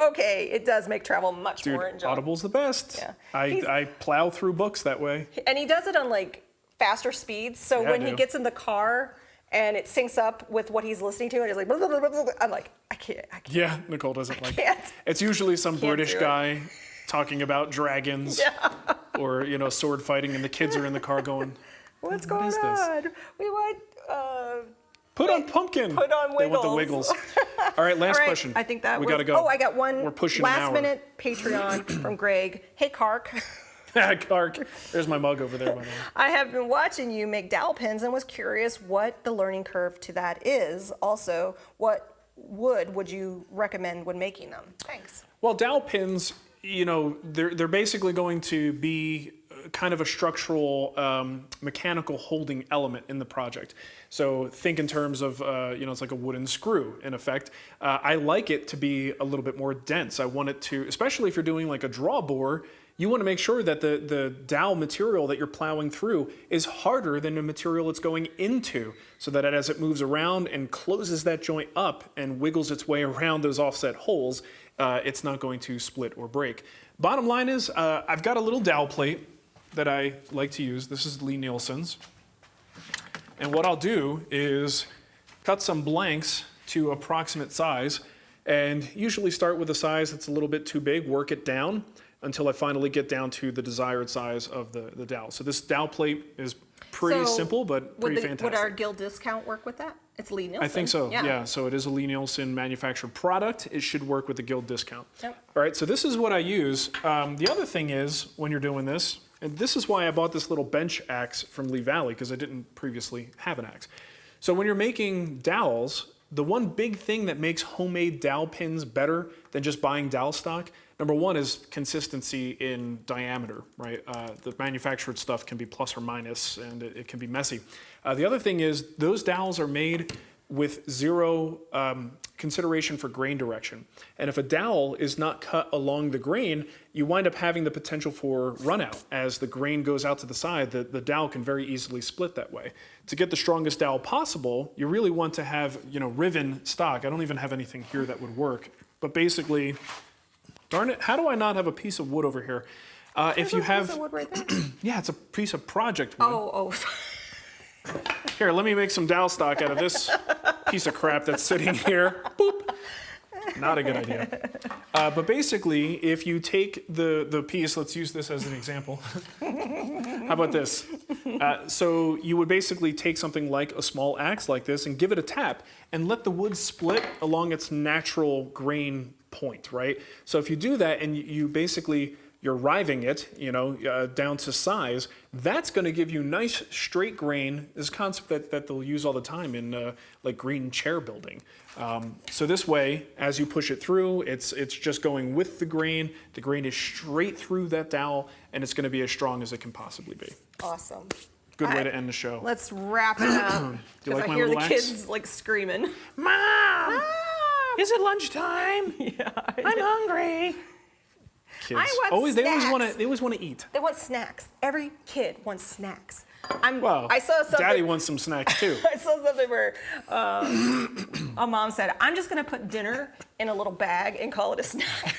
Okay, it does make travel much more enjoyable. Audible's the best. Yeah. I plow through books that way. And he does it on like faster speeds. So Yeah, when I he do. gets in the car and it syncs up with what he's listening to, and he's like, blah, blah, blah, blah, blah, I'm like, I can't. Yeah, Nicole doesn't like it. can't. It's usually some British do it. guy talking about dragons or, you know, sword fighting, and the kids are in the car going, What's "What going is this? on? We want. Put on pumpkin. Put on They want the Wiggles." Wiggles. All right, last All right, question. I think that we was. gotta go. Oh, I got one. We're pushing an last hour. minute Patreon from Greg. Hey, Kark. Clark, there's my mug over there, by the way. I have been watching you make dowel pins and was curious what the learning curve to that is. Also, what would you recommend when making them? Thanks. Well, dowel pins, you know, they're basically going to be kind of a structural mechanical holding element in the project. So think in terms of, you know, it's like a wooden screw in effect. I like it to be a little bit more dense. I want it to, especially if you're doing like a draw bore, you want to make sure that the dowel material that you're plowing through is harder than the material it's going into, so that as it moves around and closes that joint up and wiggles its way around those offset holes, it's not going to split or break. Bottom line is, I've got a little dowel plate that I like to use. This is Lee Nielsen's. And what I'll do is cut some blanks to approximate size, and usually start with a size that's a little bit too big, work it down until I finally get down to the desired size of the dowel. So this dowel plate is pretty So simple, but pretty fantastic. Would our guild discount work with that? It's Lee Nielsen. I think so, yeah. So it is a Lee Nielsen manufactured product. It should work with the guild discount. Yep. All right, so this is what I use. The other thing is, when you're doing this, and this is why I bought this little bench axe from Lee Valley, because I didn't previously have an axe. So when you're making dowels, the one big thing that makes homemade dowel pins better than just buying dowel stock, number one is consistency in diameter, right? The manufactured stuff can be plus or minus, and it can be messy. The other thing is those dowels are made with zero consideration for grain direction. And if a dowel is not cut along the grain, you wind up having the potential for runout. As the grain goes out to the side, the dowel can very easily split that way. To get the strongest dowel possible, you really want to have, you know, riven stock. I don't even have anything here that would work. But basically, darn it, how do I not have a piece of wood over here? If you have, Piece of wood right there? yeah, it's a piece of project wood. Oh. Here, let me make some dowel stock out of this piece of crap that's sitting here. Boop. Not a good idea. But basically, if you take the piece, let's use this as an example. How about this? So you would basically take something like a small axe like this and give it a tap and let the wood split along its natural grain point, right? So if you do that and you basically, you're riving it, you know, down to size, that's going to give you nice straight grain. This concept that they'll use all the time in like green chair building. So this way, as you push it through, it's just going with the grain. The grain is straight through that dowel, and it's going to be as strong as it can possibly be. Awesome. Good way to end the show. Let's wrap it up. Because like I my hear the little axe? kids like screaming. Mom, is it lunchtime? Yeah, I'm hungry. Kids. I want always, they snacks. always want to eat. They want snacks. Every kid wants snacks. Well, I saw something. Daddy wants some snacks too. I saw something where a mom said, "I'm just going to put dinner in a little bag and call it a snack."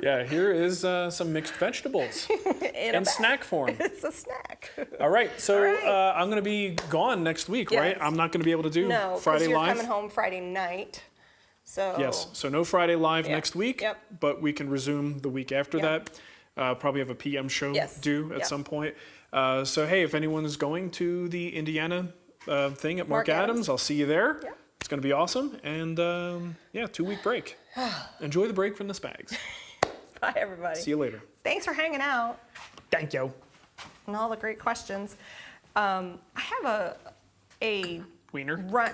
Yeah, here is some mixed vegetables in snack form. It's a snack. All right, so All right. I'm going to be gone next week, right? Yes. I'm not going to be able to do No, Friday because you're live. coming home Friday night. So Yes, so no Friday live Yeah. next week, Yep. but we can resume the week after Yep. that. Probably have a PM show Yes. due at Yep. some point. So hey, if anyone is going to the Indiana thing at Marc Marc Adams. Adams, I'll see you there. Yep. It's going to be awesome. And yeah, 2-week break. Enjoy the break from the Spags. bye, everybody. See you later. Thanks for hanging out Thank you. and all the great questions. I have a Wiener. run.